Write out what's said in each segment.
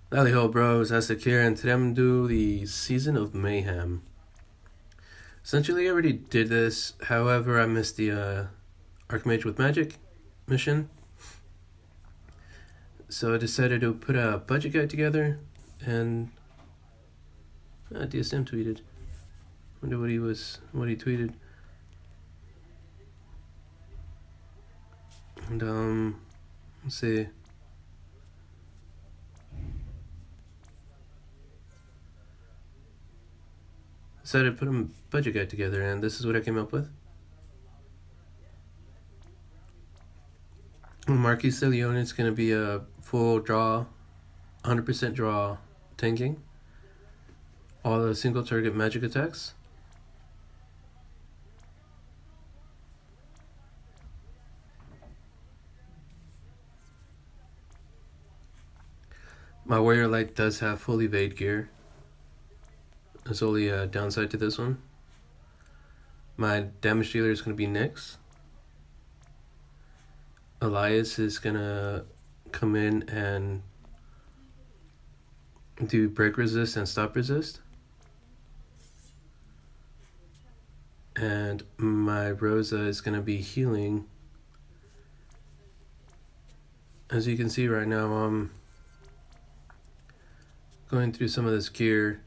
Howdy ho bros, Aztec here, and today I'm gonna do the Season of Mayhem. Essentially I already did this, however I missed the Archmage with Magic mission. So I decided to put a budget guide together, and DSM tweeted. Wonder what he tweeted. And let's see. Decided to put a budget guide together, and this is what I came up with. Marquis de Léon is going to be a full draw, 100% draw tanking. All the single target magic attacks. My warrior light does have full evade gear. There's only a downside to this one. My damage dealer is going to be Nyx. Ilias is going to come in and do break resist and stop resist. And my Rosa is going to be healing. As you can see right now, I'm going through some of this gear.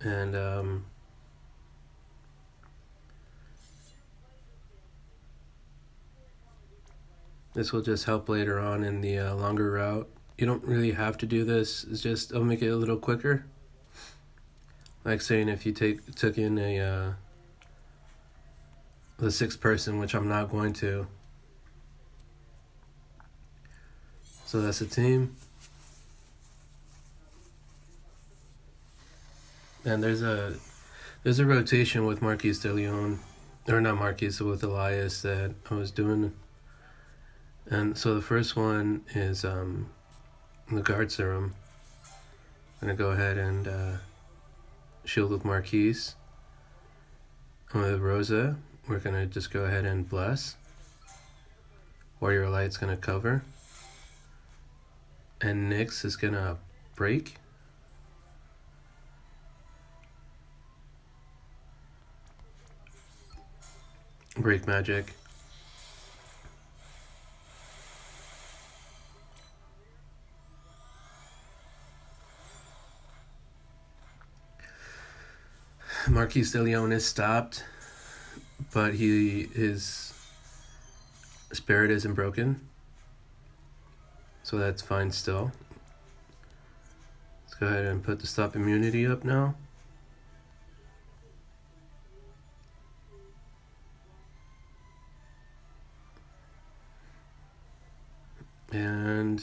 And this will just help later on in the longer route. You don't really have to do this. It's just it'll make it a little quicker. Like saying if you took in the 6th person, which I'm not going to. So that's the team. And there's a rotation with Marquis de Léon, or not Marquis, with Ilias that I was doing. And so the first one is the guard serum. I'm gonna go ahead and shield with Marquis. And with Rosa, we're gonna just go ahead and bless. Warrior Light's gonna cover. And Nyx is gonna break. Break magic. Marquis de Léon is stopped, but his spirit isn't broken, so that's fine still. Let's go ahead and put the stop immunity up now. And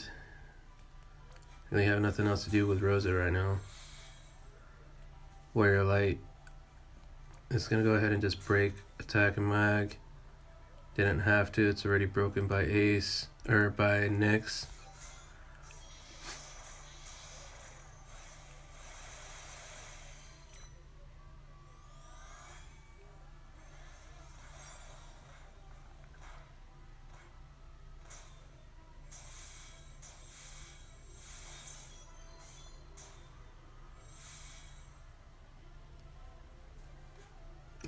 really have nothing else to do with Rosa right now. Warrior Light is gonna go ahead and just break attack and mag. Didn't have to, it's already broken by Ace, or by Nyx.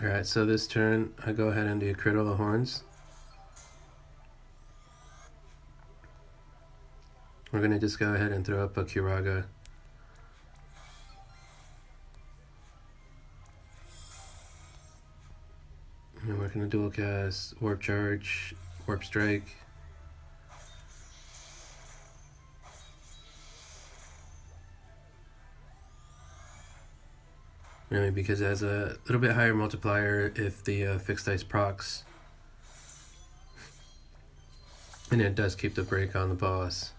Alright, so this turn, I go ahead and do a cradle of horns. We're going to just go ahead and throw up a Kiraga. And we're going to dual cast Warp Charge, Warp Strike. Really, because it has a little bit higher multiplier if the fixed dice procs. And it does keep the break on the boss.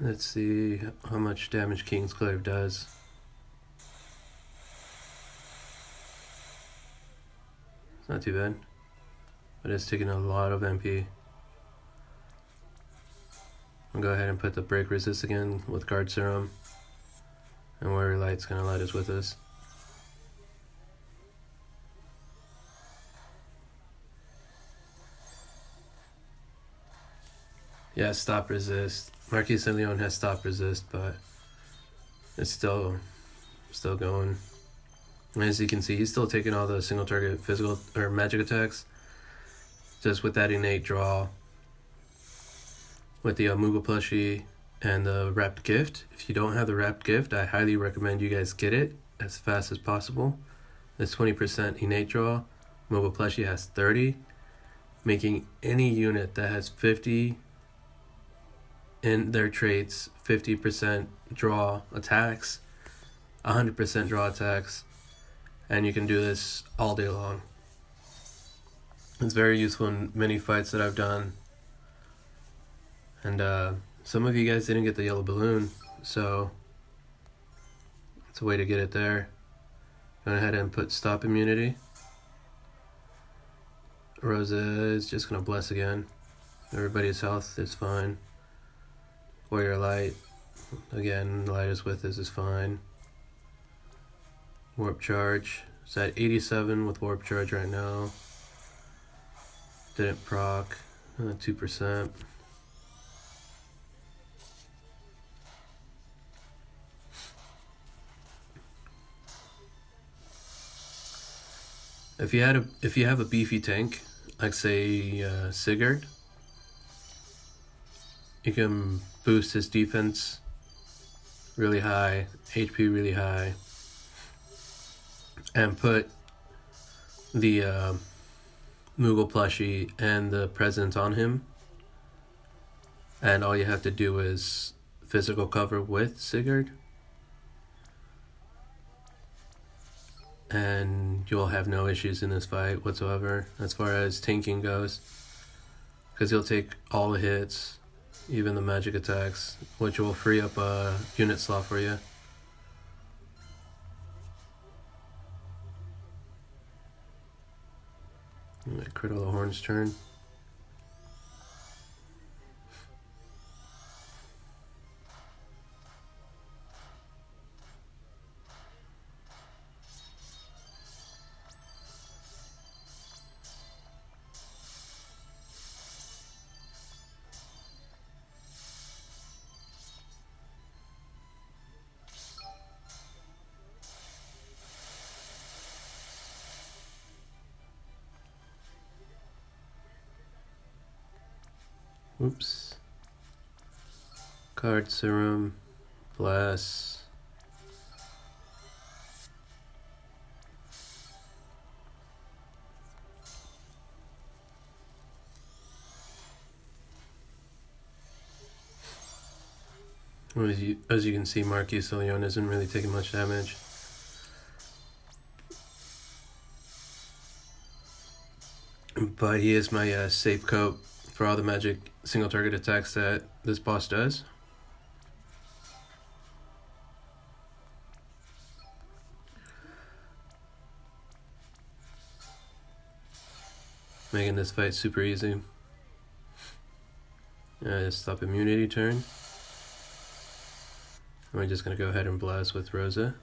Let's see how much damage Kingsglaive does. It's not too bad, but it's taking a lot of MP. I'll go ahead and put the break resist again with guard serum, and Warrior Light's gonna let us with us. Yeah, stop resist. Marquis de Léon has stop resist, but it's still going. And as you can see, he's still taking all the single target physical or magic attacks, just with that innate draw. With the Moogle plushie and the wrapped gift. If you don't have the wrapped gift, I highly recommend you guys get it as fast as possible. It's 20% innate draw. Moogle plushie has 30, making any unit that has 50 in their traits 50% draw attacks, 100% draw attacks, and you can do this all day long. It's very useful in many fights that I've done. And some of you guys didn't get the yellow balloon, so it's a way to get it there. Go ahead and put stop immunity. Rosa is just gonna bless again. Everybody's health is fine. Warrior Light, again, light is with us is fine. Warp Charge, it's at 87 with Warp Charge right now. Didn't proc, 2%. If you have a beefy tank, like say Sigurd, you can boost his defense really high, HP really high, and put the Moogle plushie and the presence on him, and all you have to do is physical cover with Sigurd, and you'll have no issues in this fight whatsoever as far as tanking goes, because he'll take all the hits, even the magic attacks, which will free up a unit slot for you. Cradle the Horn's turn. Oops. Card serum. Bless. As you can see, Marquis de Léon isn't really taking much damage. But he is my safe coat for all the magic single target attacks that this boss does. Making this fight super easy. Stop immunity turn. We're just going to go ahead and blast with Rosa.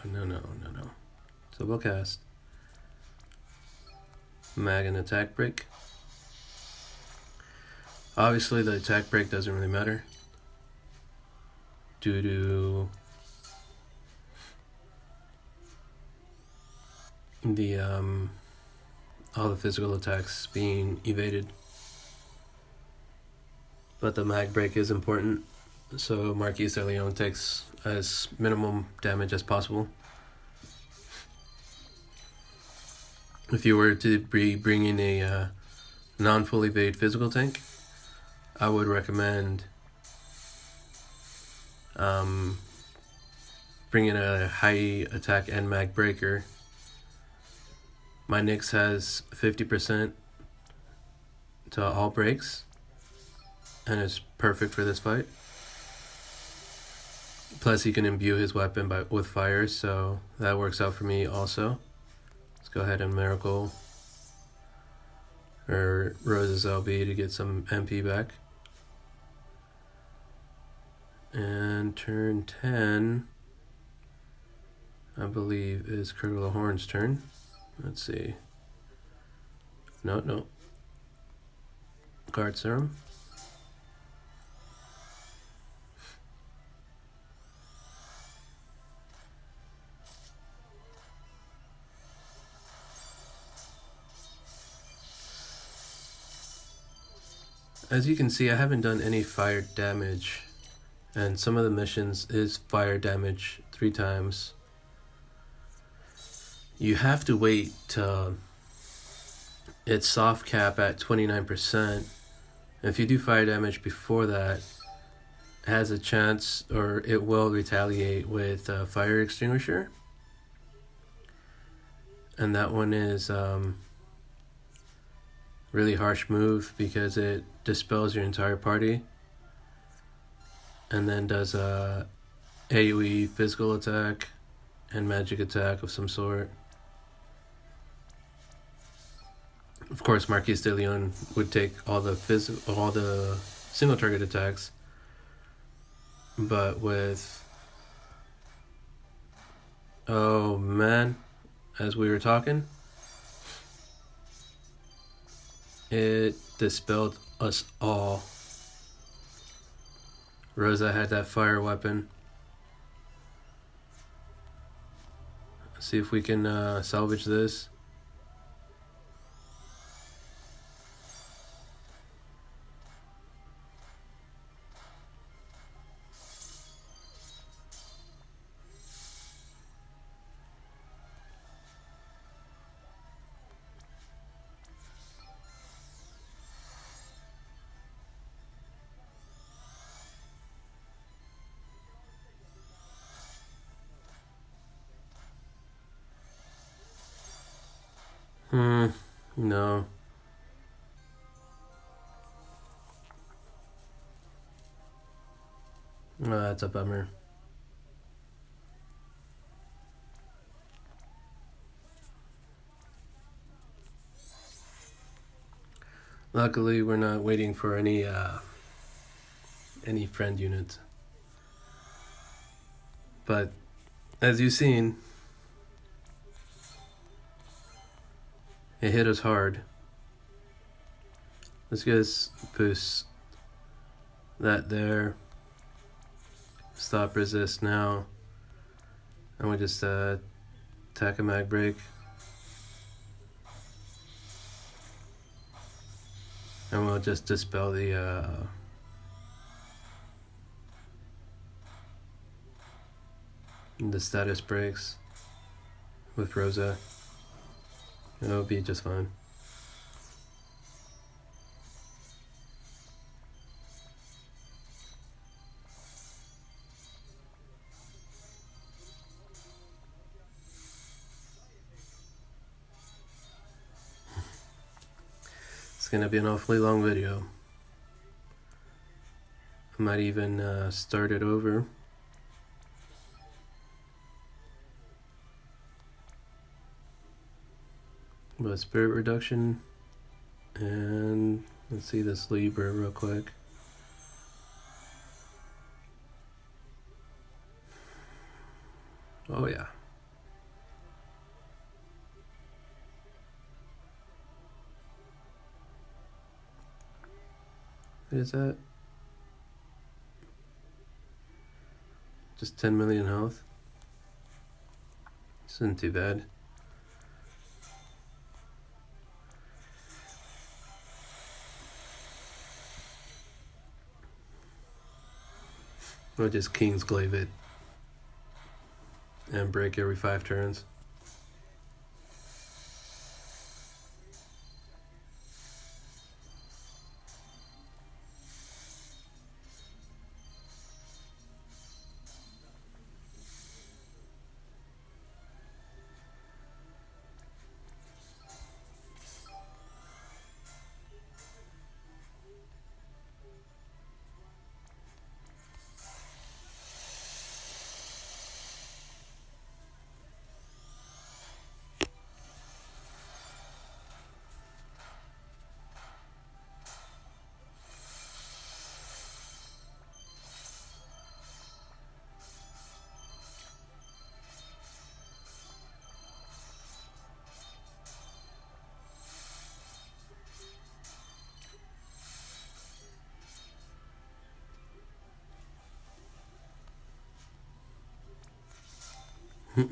No. Double cast. Mag and attack break. Obviously the attack break doesn't really matter due to the all the physical attacks being evaded. but the mag break is important. So Marquis de Léon takes as minimum damage as possible. If you were to be bringing a non-full evade physical tank, I would recommend bringing a high attack and mag breaker. My Nyx has 50% to all breaks, and it's perfect for this fight. Plus he can imbue his weapon with fire, so that works out for me also. Let's go ahead and Miracle or Rosa's LB to get some MP back. And turn 10, I believe, is Cradle the Horn's turn. Let's see. No. Guard Serum. As you can see, I haven't done any fire damage, and some of the missions is fire damage 3 times. You have to wait till it's soft cap at 29%. If you do fire damage before that, it has a chance, or it will retaliate with a fire extinguisher. And that one is really harsh move because it dispels your entire party and then does a AoE physical attack and magic attack of some sort. Of course, Marquis de Léon would take all the single target attacks, but with, oh man, as we were talking, it dispelled us all. Rosa had that fire weapon. Let's see if we can salvage this. No. Oh, that's a bummer. Luckily, we're not waiting for any friend units. But as you've seen, it hit us hard. Let's just boost that there. Stop resist now. And we just attack a mag break. And we'll just dispel the status breaks with Rosa. It'll be just fine. It's gonna be an awfully long video. I might even start it over. But spirit reduction, and let's see this Libra real quick. Oh yeah. What is that? Just 10 million health. This isn't too bad. Or just Kingsglaive it and break every 5 turns.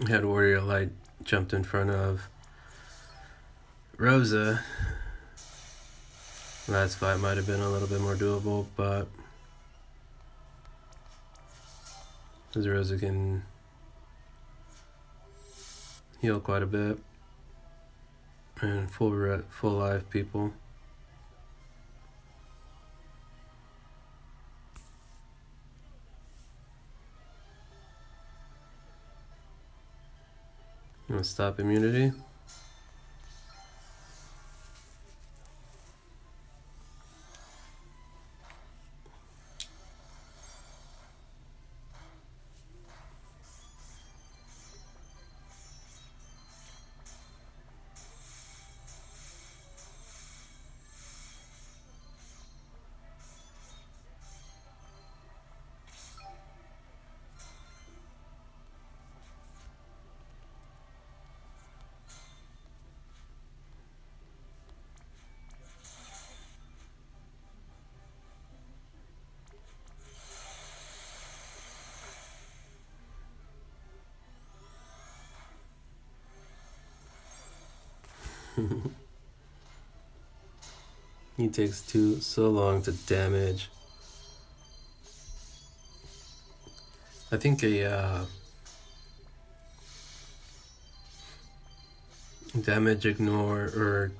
Had Warrior Light jumped in front of Rosa. Last fight might have been a little bit more doable, but because Rosa can heal quite a bit and full life people. Let's stop immunity. He takes so long to damage. I think a damage ignore or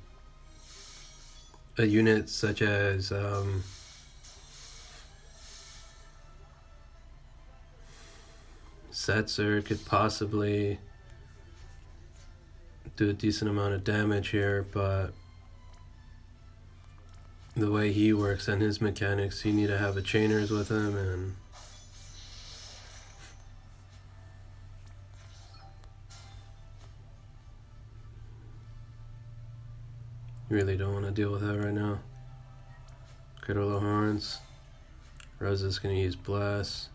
a unit such as Setzer could possibly do a decent amount of damage here, but the way he works and his mechanics, you need to have a chainers with him, and you really don't want to deal with that right now. Cradle of Horns. Rosa's gonna use Blast.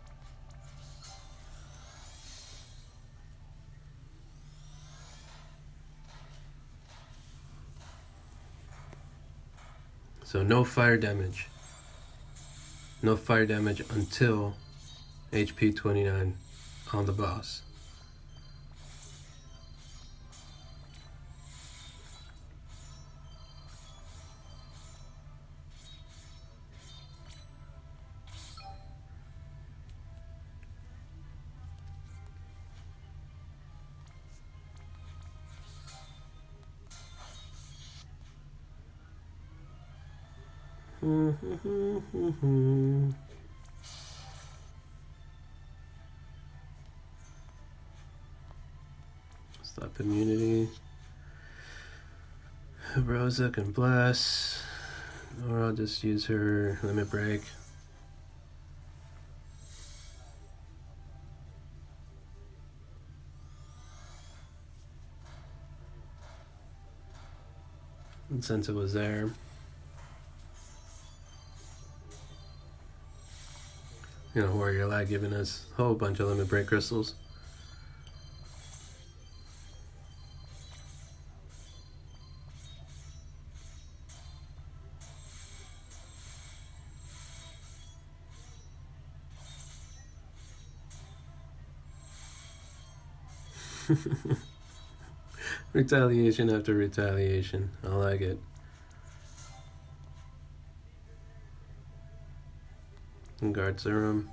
So no fire damage. No fire damage until HP 29 on the boss. Stop immunity. Rosa can bless, or I'll just use her limit break. And since it was there, you know, Warrior Light giving us a whole bunch of limit break crystals. Retaliation after retaliation. I like it. And guard serum.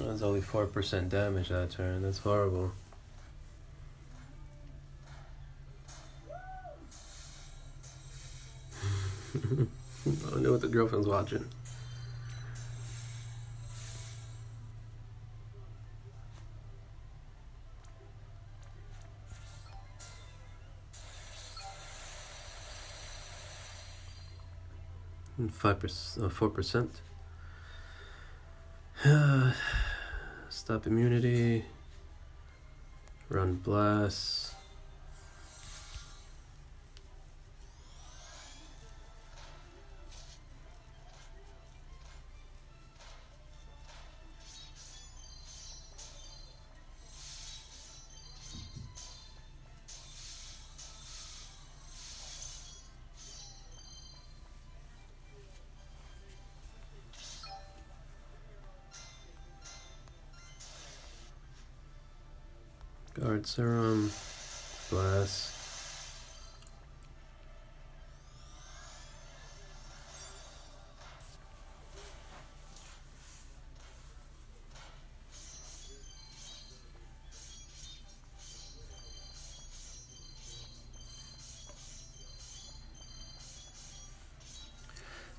That's only 4% damage that turn. That's horrible. I know what the girlfriend's watching. And 5%, 4%. Stop immunity. Run blast. Guard serum. Blast.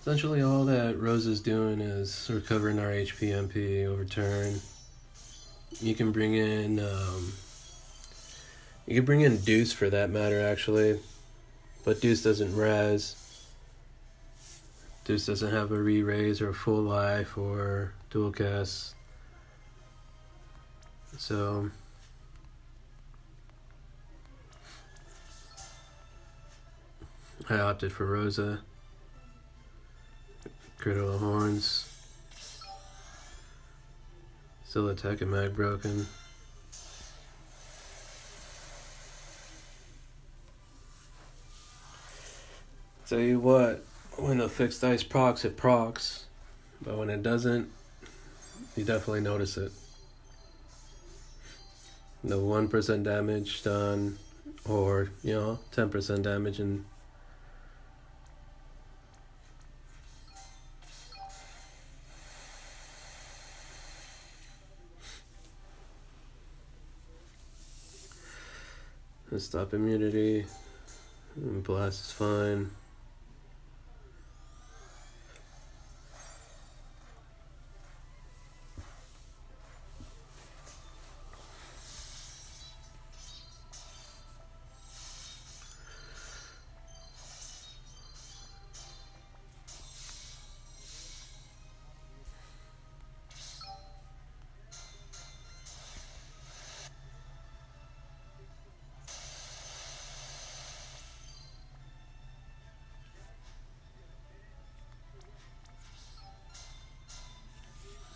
Essentially all that Rosa's doing is recovering our HP MP over turn. You can bring in Deuce for that matter actually. But Deuce doesn't res. Deuce doesn't have a re-raise or a full life or dual cast. So I opted for Rosa. Cradle of Horns. Still attacking mag broken. Tell you what, when the fixed dice procs, it procs. But when it doesn't, you definitely notice it. The 1% damage done, or 10% damage, and stop immunity, and blast is fine.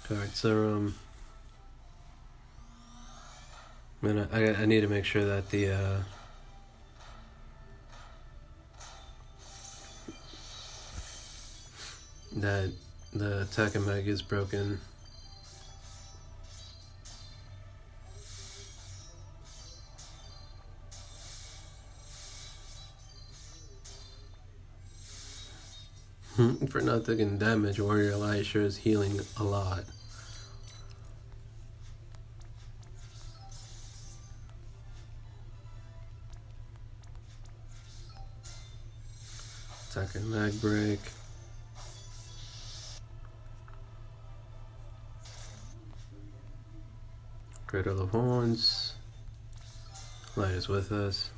Guard serum. Man, I need to make sure that the attack and mag is broken. For not taking damage, Warrior Ilias sure is healing a lot. Attack and mag break. Cradle of Horns. Light is with us.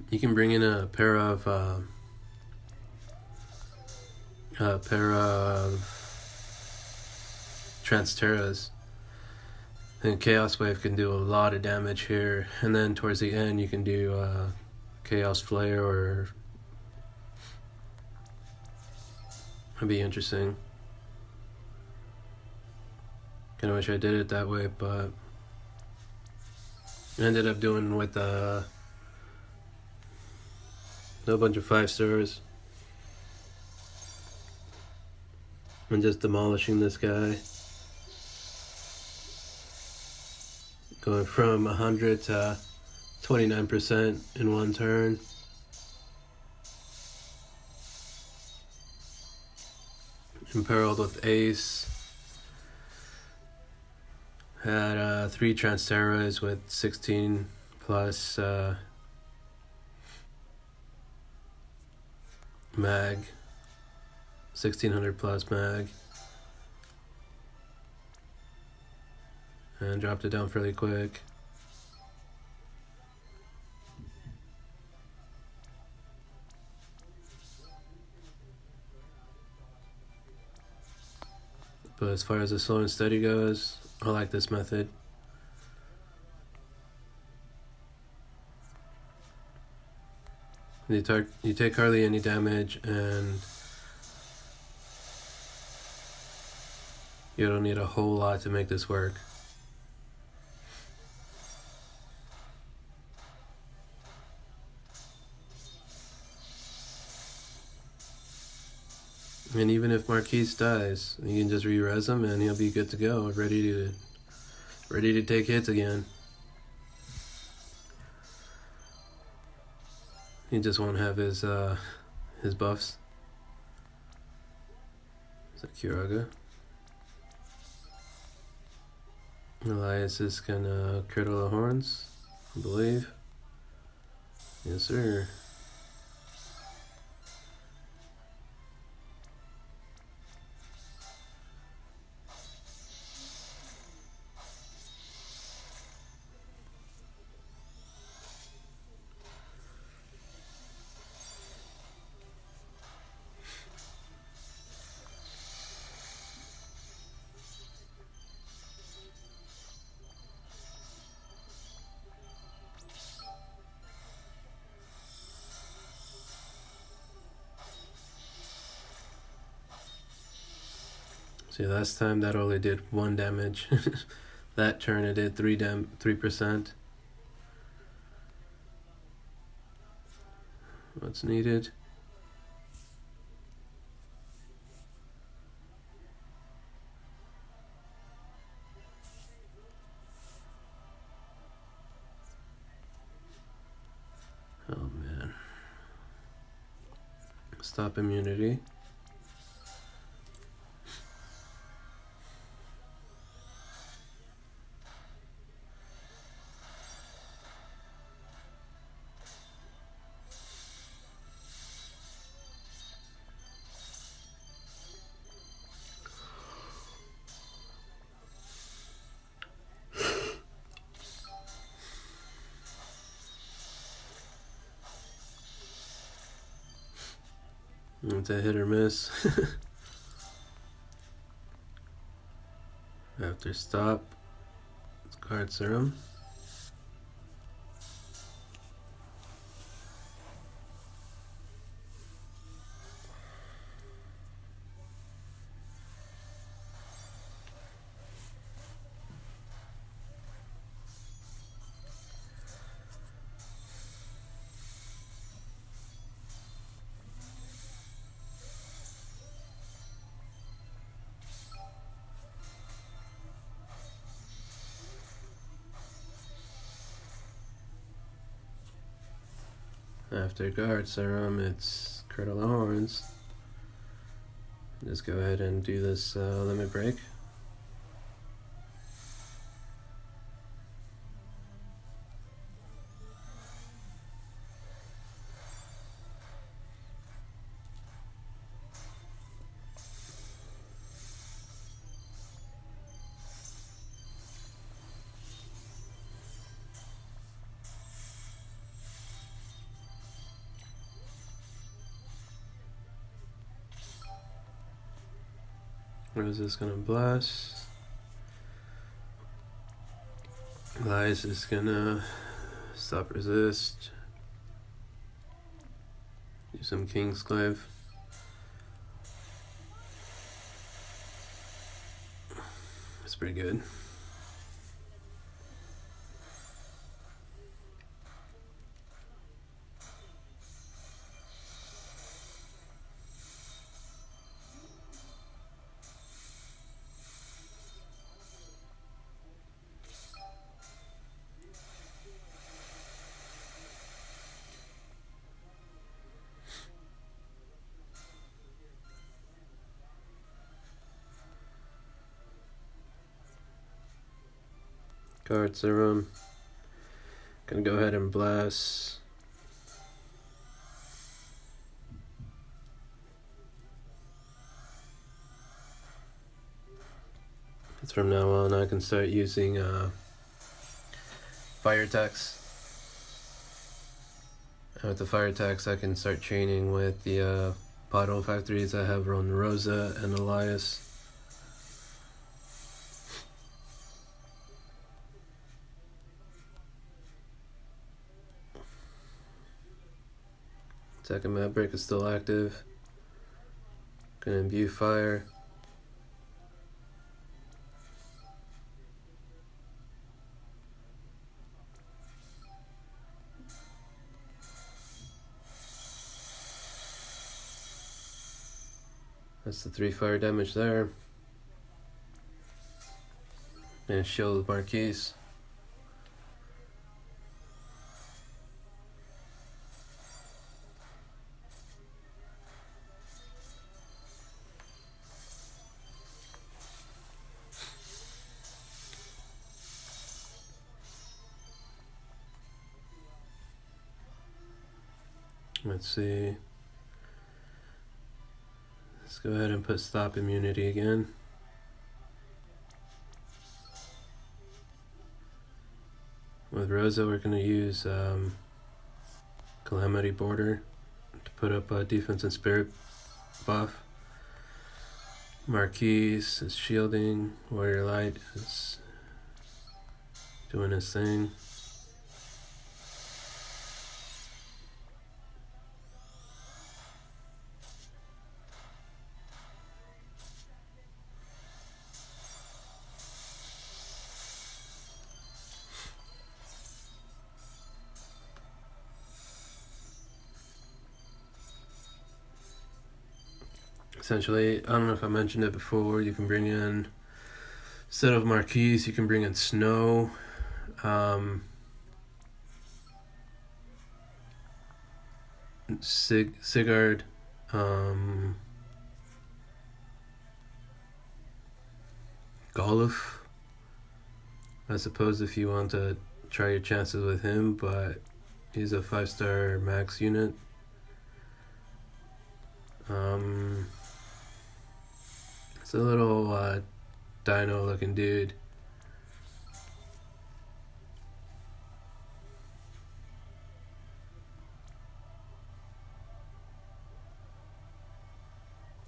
You can bring in a pair of Transterras, and Chaos Wave can do a lot of damage here. And then towards the end, you can do Chaos Flare, or that'd be interesting. Kinda wish I did it that way, but I ended up doing with a bunch of 5 stars. and just demolishing this guy. Going from 100 to 29% in one turn. Imperiled with Ace. Had 3 Transteras with 16 plus mag. 1600 plus mag. And dropped it down fairly quick. But as far as the slow and steady goes, I like this method. You take hardly any damage, and you don't need a whole lot to make this work. And even if Marquis dies, you can just re-res him and he'll be good to go, ready to take hits again. He just won't have his buffs. Is that Kiraga? Ilias is gonna cradle the horns, I believe. Yes, sir. See, last time that only did 1 damage. That turn it did 3%. What's needed? Oh man. Stop immunity. It's a hit or miss. After stop, it's card serum. After guard serum, it's cradle the horns. Just go ahead and do this limit break. Rosa is gonna blast. Ilias is gonna stop resist. Do some Kingsclaive. That's pretty good. Guard Serum. Gonna go ahead and blast. It's from now on I can start using fire attacks. And with the fire attacks I can start chaining with the pothole factories I have on Rosa and Ilias. Second map break is still active. Gonna imbue fire. That's the 3 fire damage there. And shield Marquis. Let's see. Let's go ahead and put stop immunity again. With Rosa, we're going to use Calamity Border to put up a defense and spirit buff. Marquis is shielding. Warrior Light is doing his thing. Essentially, I don't know if I mentioned it before, you can bring in, instead of Marquis, you can bring in Snow. Sigurd. Goluf. I suppose if you want to try your chances with him, but he's a 5-star max unit. It's a little dino looking dude.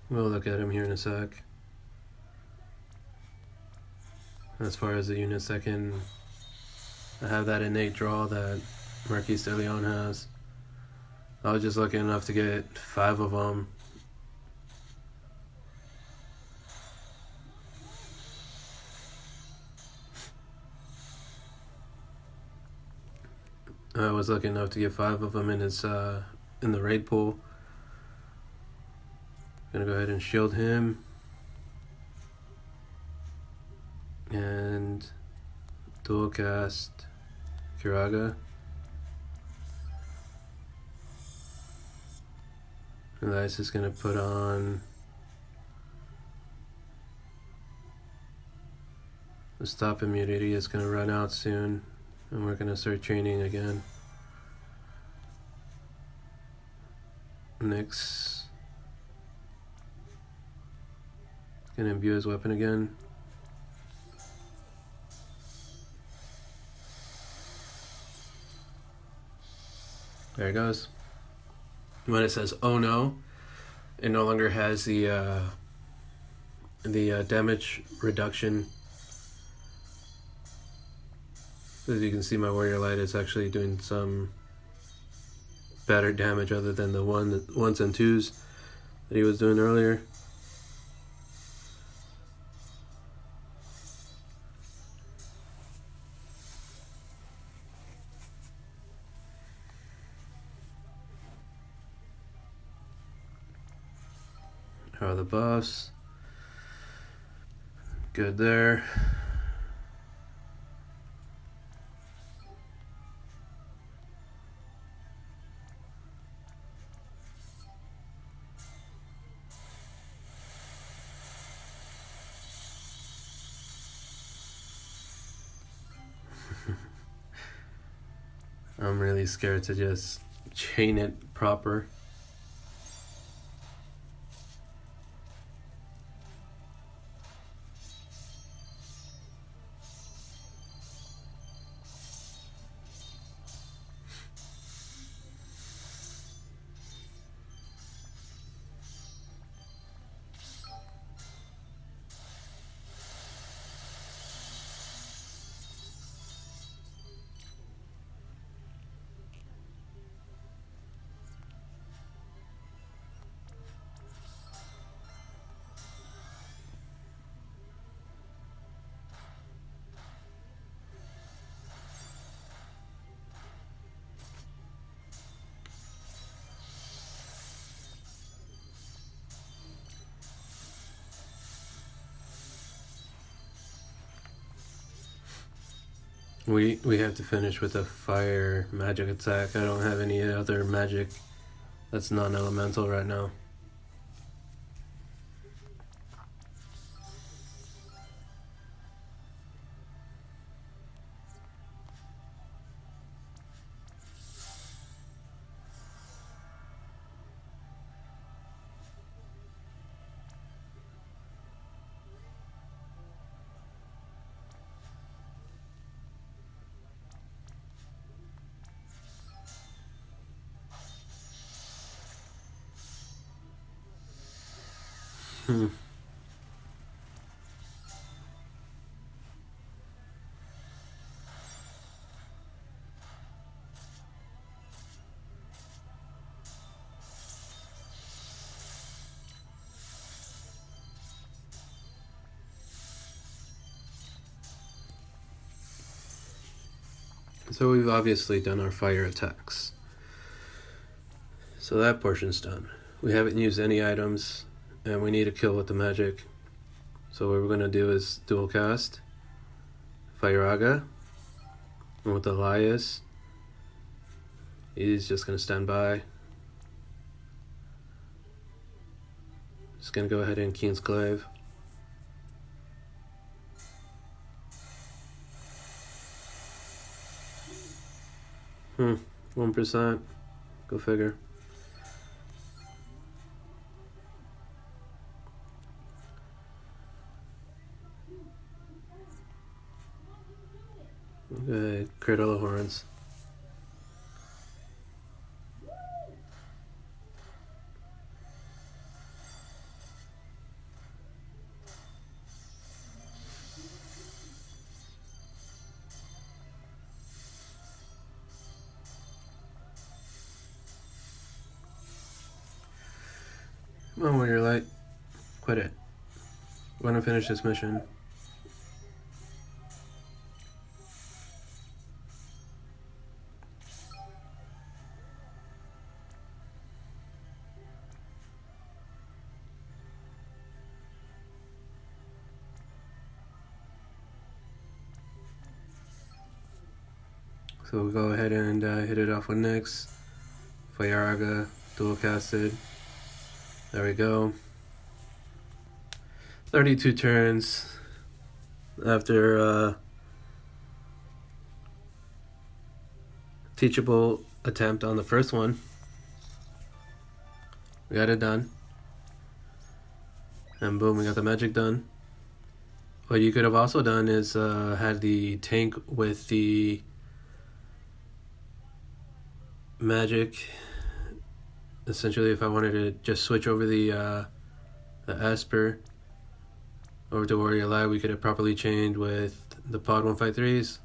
We'll look at him here in a sec. As far as the units I have that innate draw that Marquis de Léon has. I was just lucky enough to get 5 of them. I was lucky enough to get 5 of them in his in the raid pool. Gonna go ahead and shield him and dual cast Kiraga. Ilias is gonna put on the stop immunity. It's gonna run out soon. And we're gonna start training again. Nyx gonna imbue his weapon again. There it goes. When it says "Oh no," it no longer has the damage reduction. As you can see, my Warrior Light is actually doing some better damage other than the 1s and 2s that he was doing earlier. How are the buffs? Good there. I'm really scared to just chain it proper. We have to finish with a fire magic attack. I don't have any other magic that's non-elemental right now. So we've obviously done our fire attacks. So that portion's done. We haven't used any items, and we need a kill with the magic. So what we're going to do is dual cast Fire-Aga, and with Ilias, he's just going to stand by. Just going to go ahead and Keen's Glaive. 1%. Go figure. Okay, cradle of horns. Come on, Warrior Light. Quit it. We're gonna finish this mission. So we'll go ahead and hit it off with Nyx. Fire-Aga, dual casted. There we go. 32 turns after teachable attempt on the first one. We got it done. And boom, we got the magic done. What you could have also done is had the tank with the magic. Essentially, if I wanted to just switch over the Esper over to Warrior Light, we could have properly chained with the Pod 153s.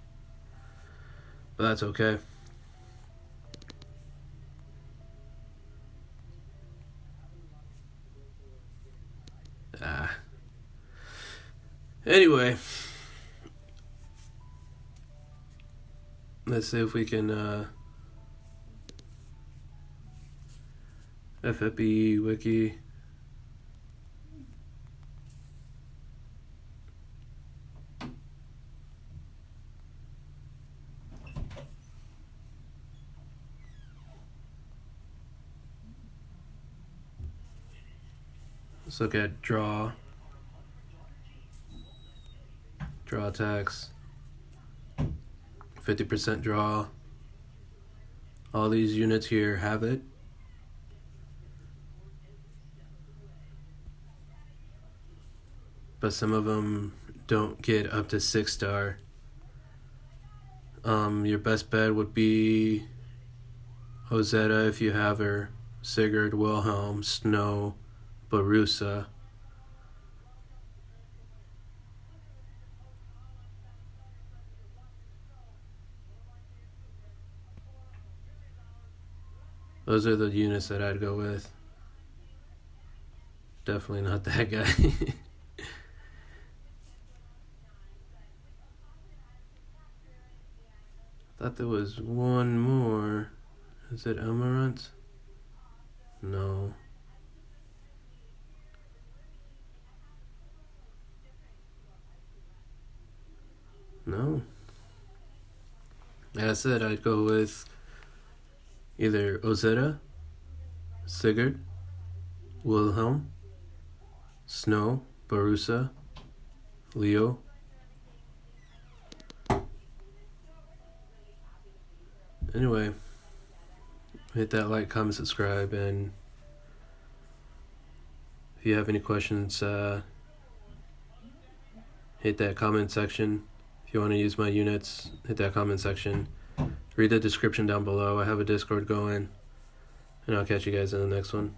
But that's okay. Anyway, let's see if we can FFBE wiki. Let's look at draw attacks, 50% draw, All these units here have it. But some of them don't get up to 6-star. Your best bet would be Rosetta if you have her, Sigurd, Wilhelm, Snow, Barusa. Those are the units that I'd go with. Definitely not that guy. Thought there was one more. Is it Amaranth? No. No. Like I said, I'd go with either Ozetta, Sigurd, Wilhelm, Snow, Barusa, Leo. Anyway, hit that like, comment, subscribe, and if you have any questions, hit that comment section. If you want to use my units, hit that comment section. Read the description down below. I have a Discord going, and I'll catch you guys in the next one.